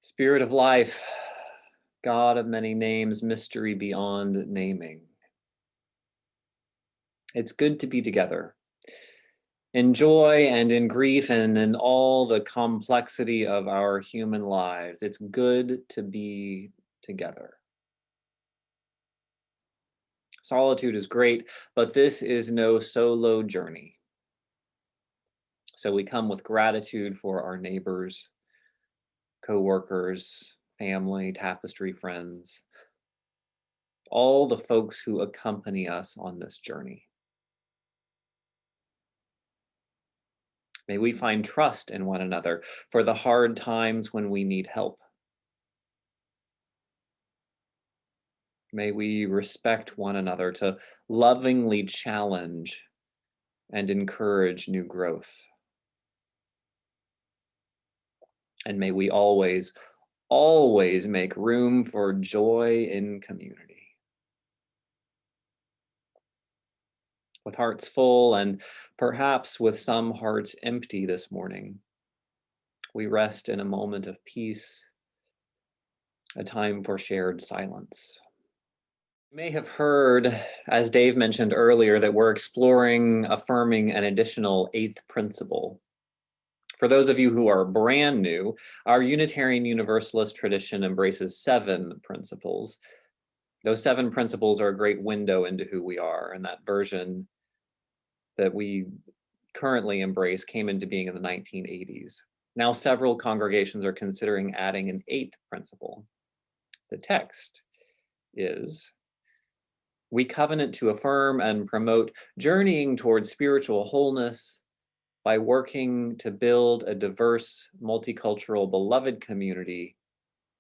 Spirit of life, God of many names, mystery beyond naming. It's good to be together in joy and in grief and in all the complexity of our human lives. It's good to be together. Solitude is great, but this is no solo journey. So we come with gratitude for our neighbors, co-workers, family, Tapestry friends, all the folks who accompany us on this journey. May we find trust in one another for the hard times when we need help. May we respect one another to lovingly challenge and encourage new growth. And may we always, always make room for joy in community. With hearts full and perhaps with some hearts empty this morning, we rest in a moment of peace, a time for shared silence. You may have heard, as Dave mentioned earlier, that we're exploring affirming an additional eighth principle. For those of you who are brand new, our Unitarian Universalist tradition embraces 7 principles. Those 7 principles are a great window into who we are, and that version that we currently embrace came into being in the 1980s. Now several congregations are considering adding an 8th principle. The text is, we covenant to affirm and promote journeying towards spiritual wholeness by working to build a diverse, multicultural, beloved community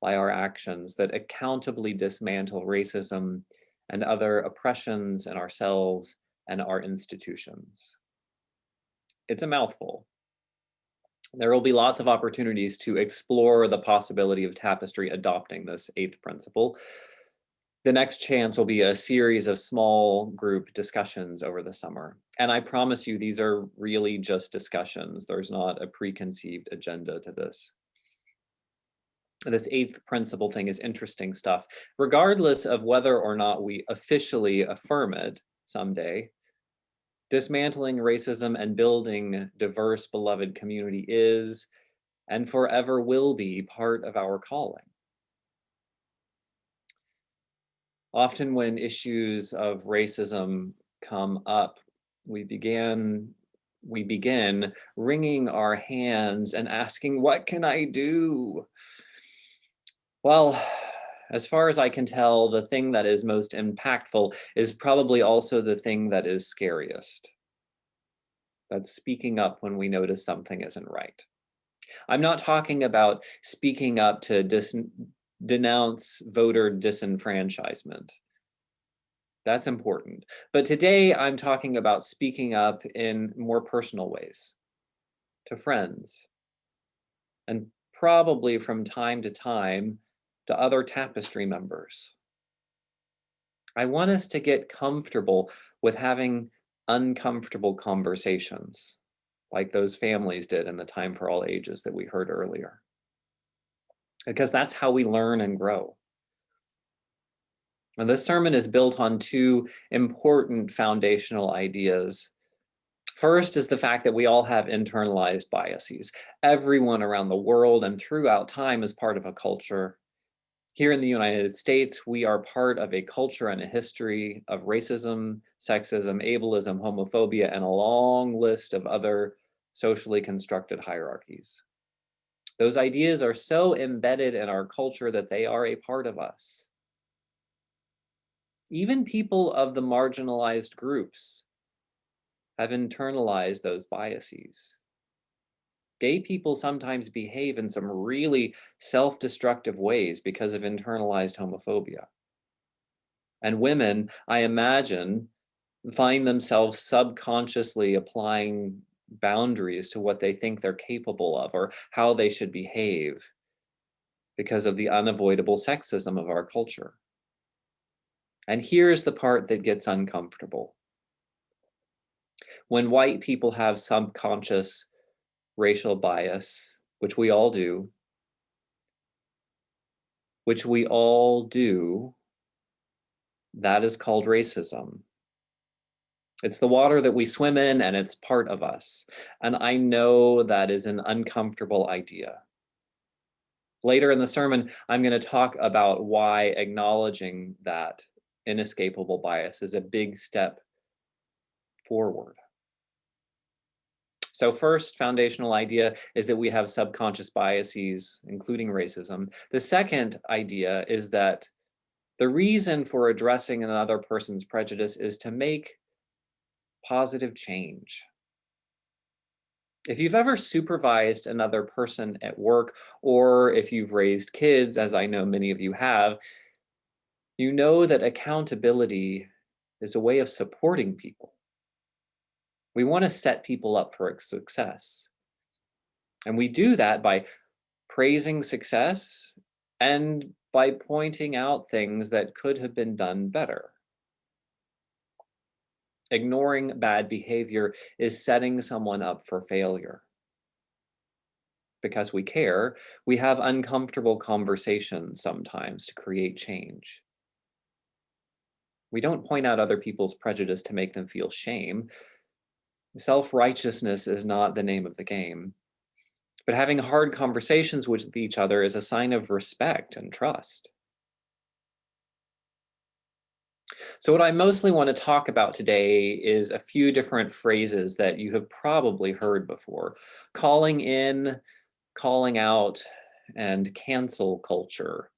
by our actions that accountably dismantle racism and other oppressions in ourselves and our institutions. It's a mouthful. There will be lots of opportunities to explore the possibility of Tapestry adopting this 8th principle. The next chance will be a series of small group discussions over the summer. And I promise you, these are really just discussions. There's not a preconceived agenda to this. This 8th principle thing is interesting stuff. Regardless of whether or not we officially affirm it someday, dismantling racism and building diverse, beloved community is and forever will be part of our calling. Often when issues of racism come up, we begin wringing our hands and asking, what can I do? Well, as far as I can tell, the thing that is most impactful is probably also the thing that is scariest. That's speaking up when we notice something isn't right. I'm not talking about speaking up to denounce voter disenfranchisement. That's important. But today I'm talking about speaking up in more personal ways, to friends, and probably from time to other Tapestry members. I want us to get comfortable with having uncomfortable conversations, like those families did in the Time for All Ages that we heard earlier. Because that's how we learn and grow. And this sermon is built on 2 important foundational ideas. First is the fact that we all have internalized biases. Everyone around the world and throughout time is part of a culture. Here in the United States, we are part of a culture and a history of racism, sexism, ableism, homophobia, and a long list of other socially constructed hierarchies. Those ideas are so embedded in our culture that they are a part of us. Even people of the marginalized groups have internalized those biases. Gay people sometimes behave in some really self-destructive ways because of internalized homophobia. And women, I imagine, find themselves subconsciously applying boundaries to what they think they're capable of or how they should behave because of the unavoidable sexism of our culture. And here's the part that gets uncomfortable. When white people have subconscious racial bias, which we all do, which we all do, that is called racism. It's the water that we swim in, and it's part of us. And I know that is an uncomfortable idea. Later in the sermon, I'm going to talk about why acknowledging that inescapable bias is a big step forward. So, first foundational idea is that we have subconscious biases, including racism. The second idea is that the reason for addressing another person's prejudice is to make positive change. If you've ever supervised another person at work, or if you've raised kids, as I know many of you have, you know that accountability is a way of supporting people. We want to set people up for success. And we do that by praising success and by pointing out things that could have been done better. Ignoring bad behavior is setting someone up for failure. Because we care, we have uncomfortable conversations sometimes to create change. We don't point out other people's prejudice to make them feel shame. Self-righteousness is not the name of the game. But having hard conversations with each other is a sign of respect and trust. So, what I mostly want to talk about today is a few different phrases that you have probably heard before: calling in, calling out, and cancel culture.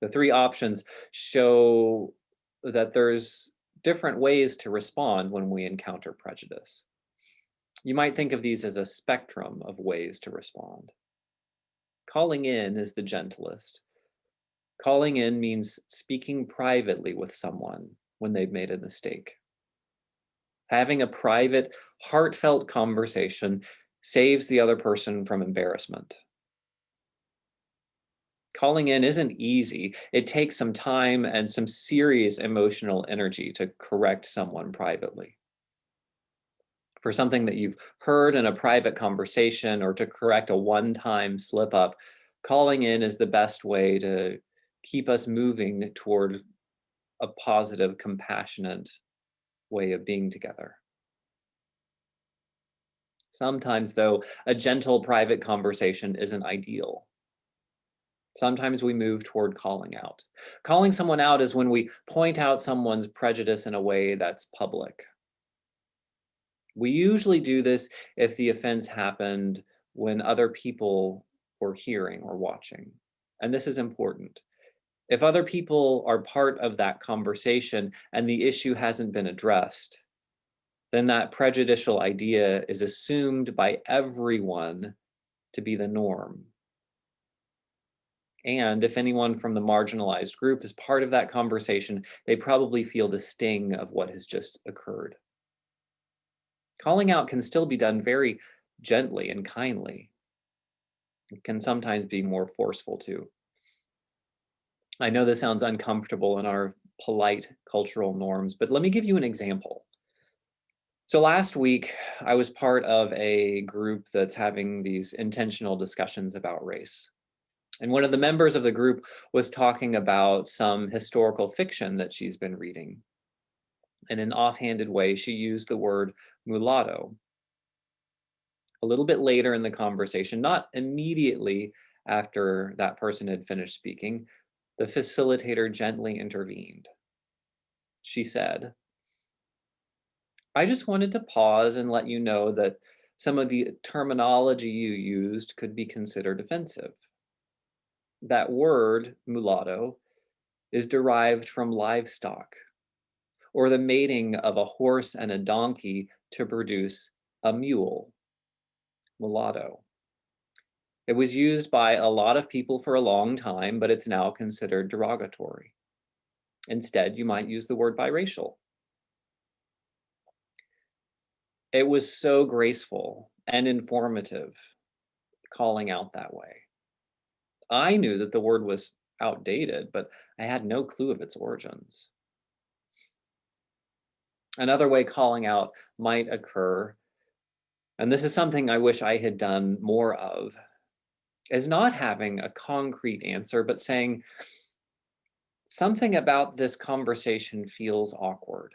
The three options show that there's different ways to respond when we encounter prejudice. You might think of these as a spectrum of ways to respond. Calling in is the gentlest. Calling in means speaking privately with someone when they've made a mistake. Having a private, heartfelt conversation saves the other person from embarrassment. Calling in isn't easy. It takes some time and some serious emotional energy to correct someone privately. For something that you've heard in a private conversation or to correct a one-time slip up, calling in is the best way to keep us moving toward a positive, compassionate way of being together. Sometimes, though, a gentle private conversation isn't ideal. Sometimes we move toward calling out. Calling someone out is when we point out someone's prejudice in a way that's public. We usually do this if the offense happened when other people were hearing or watching. And this is important. If other people are part of that conversation and the issue hasn't been addressed, then that prejudicial idea is assumed by everyone to be the norm. And if anyone from the marginalized group is part of that conversation, they probably feel the sting of what has just occurred. Calling out can still be done very gently and kindly. It can sometimes be more forceful too. I know this sounds uncomfortable in our polite cultural norms, but let me give you an example. So last week, I was part of a group that's having these intentional discussions about race. And one of the members of the group was talking about some historical fiction that she's been reading. In an offhanded way, she used the word mulatto. A little bit later in the conversation, not immediately after that person had finished speaking, the facilitator gently intervened. She said, "I just wanted to pause and let you know that some of the terminology you used could be considered offensive. That word, mulatto, is derived from livestock, or the mating of a horse and a donkey to produce a mule, mulatto. It was used by a lot of people for a long time, but it's now considered derogatory. Instead, you might use the word biracial." It was so graceful and informative, calling out that way. I knew that the word was outdated, but I had no clue of its origins. Another way calling out might occur, and this is something I wish I had done more of, is not having a concrete answer, but saying, something about this conversation feels awkward.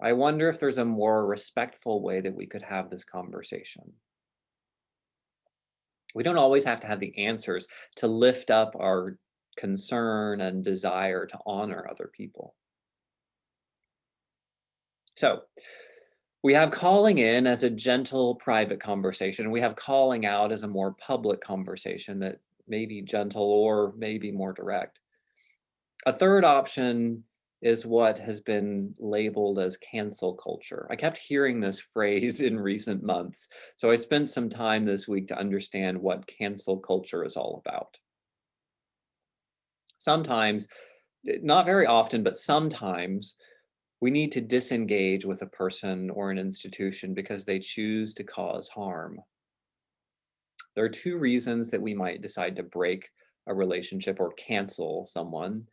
I wonder if there's a more respectful way that we could have this conversation. We don't always have to have the answers to lift up our concern and desire to honor other people. So, we have calling in as a gentle private conversation. We have calling out as a more public conversation that may be gentle or maybe more direct. A third option is what has been labeled as cancel culture. I kept hearing this phrase in recent months, so I spent some time this week to understand what cancel culture is all about. Sometimes, not very often, but sometimes we need to disengage with a person or an institution because they choose to cause harm. There are two reasons that we might decide to break a relationship or cancel someone.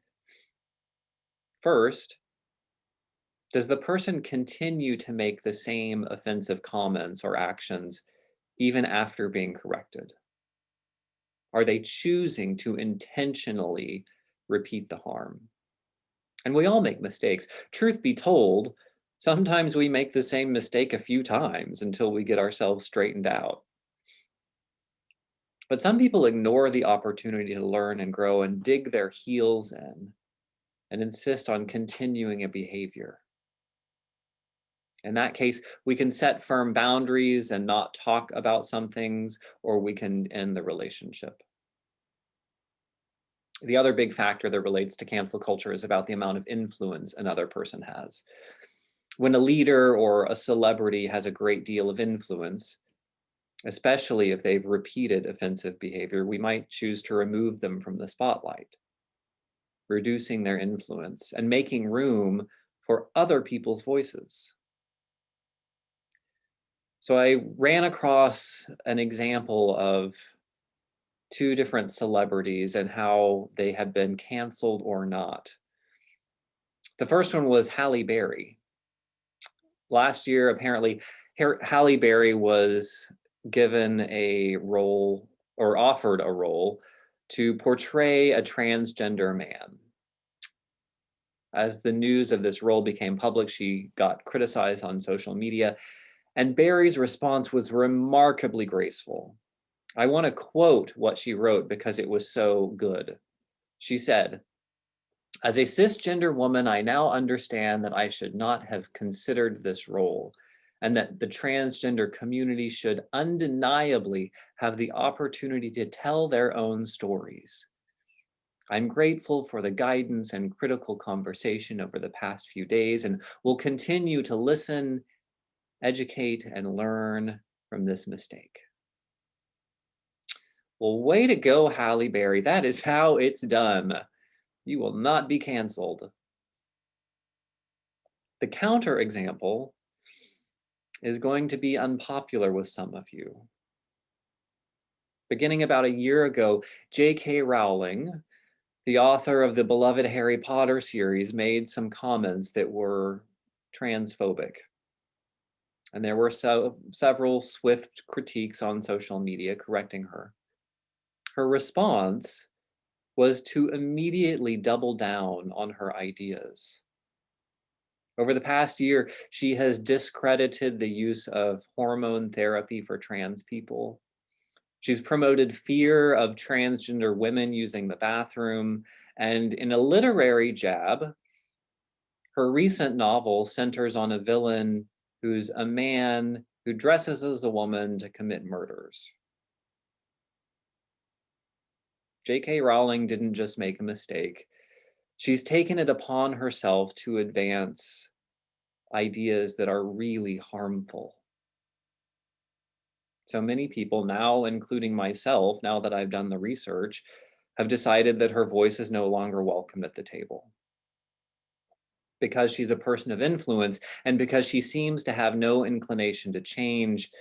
First, does the person continue to make the same offensive comments or actions even after being corrected? Are they choosing to intentionally repeat the harm? And we all make mistakes. Truth be told, sometimes we make the same mistake a few times until we get ourselves straightened out. But some people ignore the opportunity to learn and grow and dig their heels in and insist on continuing a behavior. In that case, we can set firm boundaries and not talk about some things, or we can end the relationship. The other big factor that relates to cancel culture is about the amount of influence another person has. When a leader or a celebrity has a great deal of influence, especially if they've repeated offensive behavior, we might choose to remove them from the spotlight, reducing their influence and making room for other people's voices. So I ran across an example of two different celebrities and how they have been canceled or not. The first one was Halle Berry. Last year, apparently, Halle Berry was given a role or offered a role to portray a transgender man. As the news of this role became public, she got criticized on social media, and Berry's response was remarkably graceful. I want to quote what she wrote because it was so good. She said, "As a cisgender woman, I now understand that I should not have considered this role, and that the transgender community should undeniably have the opportunity to tell their own stories. I'm grateful for the guidance and critical conversation over the past few days and will continue to listen, educate, and learn from this mistake." Well, way to go, Halle Berry. That is how it's done. You will not be canceled. The counter example is going to be unpopular with some of you. Beginning about a year ago, J.K. Rowling, the author of the beloved Harry Potter series, made some comments that were transphobic. And there were several swift critiques on social media correcting her. Her response was to immediately double down on her ideas. Over the past year, she has discredited the use of hormone therapy for trans people. She's promoted fear of transgender women using the bathroom. And in a literary jab, her recent novel centers on a villain who's a man who dresses as a woman to commit murders. J.K. Rowling didn't just make a mistake. She's taken it upon herself to advance ideas that are really harmful. So many people now, including myself, now that I've done the research, have decided that her voice is no longer welcome at the table. Because she's a person of influence and because she seems to have no inclination to change,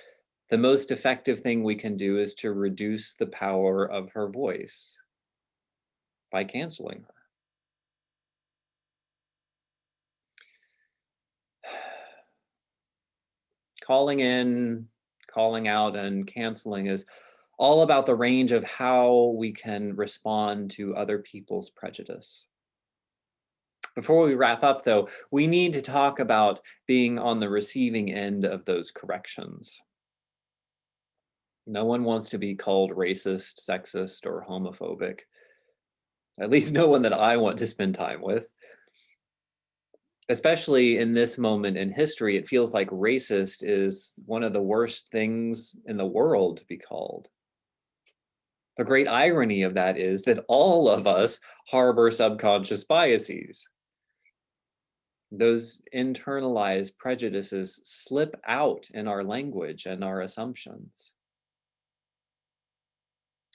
the most effective thing we can do is to reduce the power of her voice by canceling her. Calling in, calling out, and canceling is all about the range of how we can respond to other people's prejudice. Before we wrap up, though, we need to talk about being on the receiving end of those corrections. No one wants to be called racist, sexist, or homophobic. At least no one that I want to spend time with. Especially in this moment in history, it feels like racist is one of the worst things in the world to be called. The great irony of that is that all of us harbor subconscious biases. Those internalized prejudices slip out in our language and our assumptions.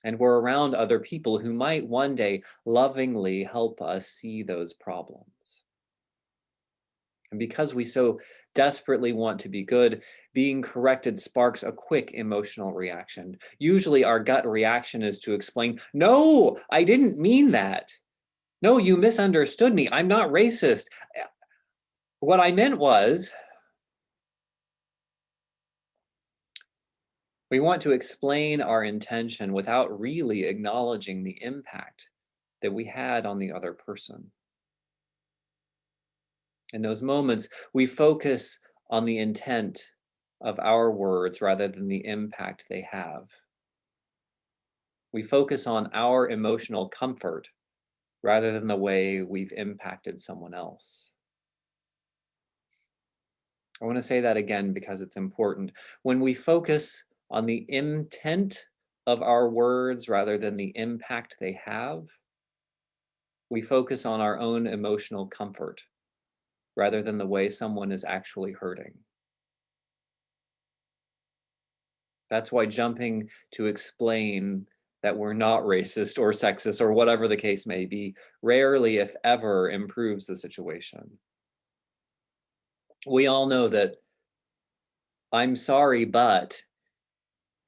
And we're around other people who might one day lovingly help us see those problems. And because we so desperately want to be good, being corrected sparks a quick emotional reaction. Usually, our gut reaction is to explain, "No, I didn't mean that. No, you misunderstood me. I'm not racist. What I meant was," we want to explain our intention without really acknowledging the impact that we had on the other person. In those moments, we focus on the intent of our words rather than the impact they have. We focus on our emotional comfort rather than the way we've impacted someone else. I want to say that again because it's important. When we focus on the intent of our words rather than the impact they have, we focus on our own emotional comfort rather than the way someone is actually hurting. That's why jumping to explain that we're not racist or sexist or whatever the case may be rarely, if ever, improves the situation. We all know that "I'm sorry, but"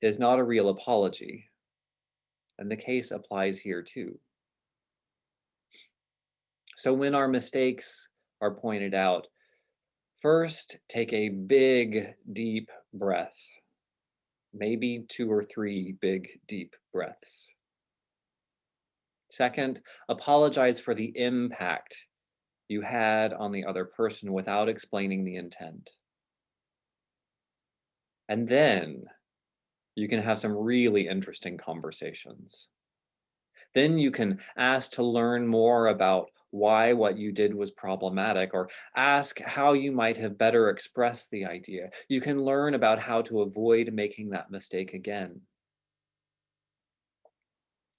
is not a real apology, and the case applies here too. So when our mistakes are pointed out, first take a big, deep breath, maybe 2 or 3 big, deep breaths. Second, apologize for the impact you had on the other person without explaining the intent. And then you can have some really interesting conversations. Then you can ask to learn more about why what you did was problematic, or ask how you might have better expressed the idea. You can learn about how to avoid making that mistake again.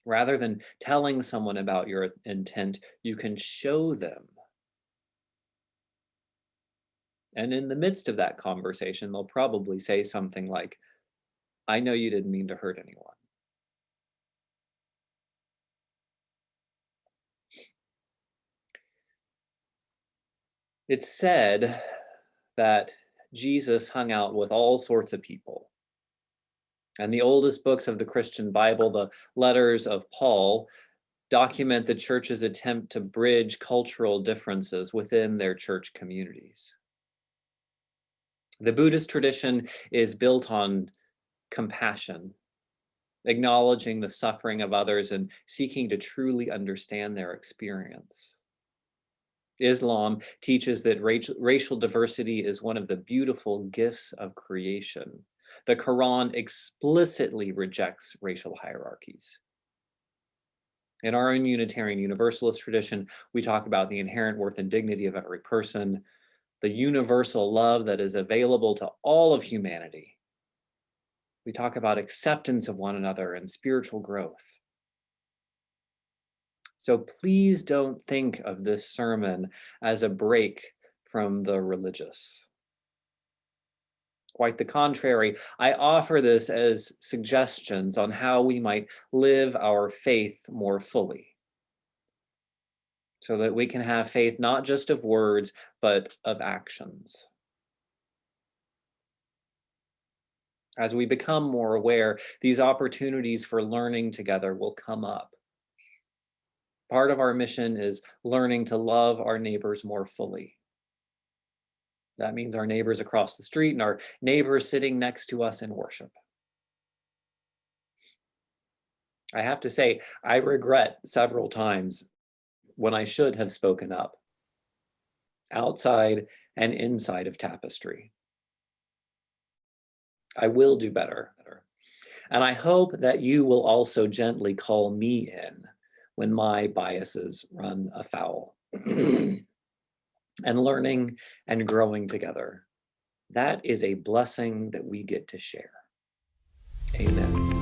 Rather than telling someone about your intent, you can show them. And in the midst of that conversation, they'll probably say something like, "I know you didn't mean to hurt anyone." It's said that Jesus hung out with all sorts of people. And the oldest books of the Christian Bible, the letters of Paul, document the church's attempt to bridge cultural differences within their church communities. The Buddhist tradition is built on compassion, acknowledging the suffering of others and seeking to truly understand their experience. Islam teaches that racial diversity is one of the beautiful gifts of creation. The Quran explicitly rejects racial hierarchies. In our own Unitarian Universalist tradition, we talk about the inherent worth and dignity of every person, the universal love that is available to all of humanity. We talk about acceptance of one another and spiritual growth. So please don't think of this sermon as a break from the religious. Quite the contrary, I offer this as suggestions on how we might live our faith more fully, so that we can have faith not just of words, but of actions. As we become more aware, these opportunities for learning together will come up. Part of our mission is learning to love our neighbors more fully. That means our neighbors across the street and our neighbors sitting next to us in worship. I have to say, I regret several times when I should have spoken up, outside and inside of Tapestry. I will do better. And I hope that you will also gently call me in when my biases run afoul. And learning and growing together. That is a blessing that we get to share. Amen.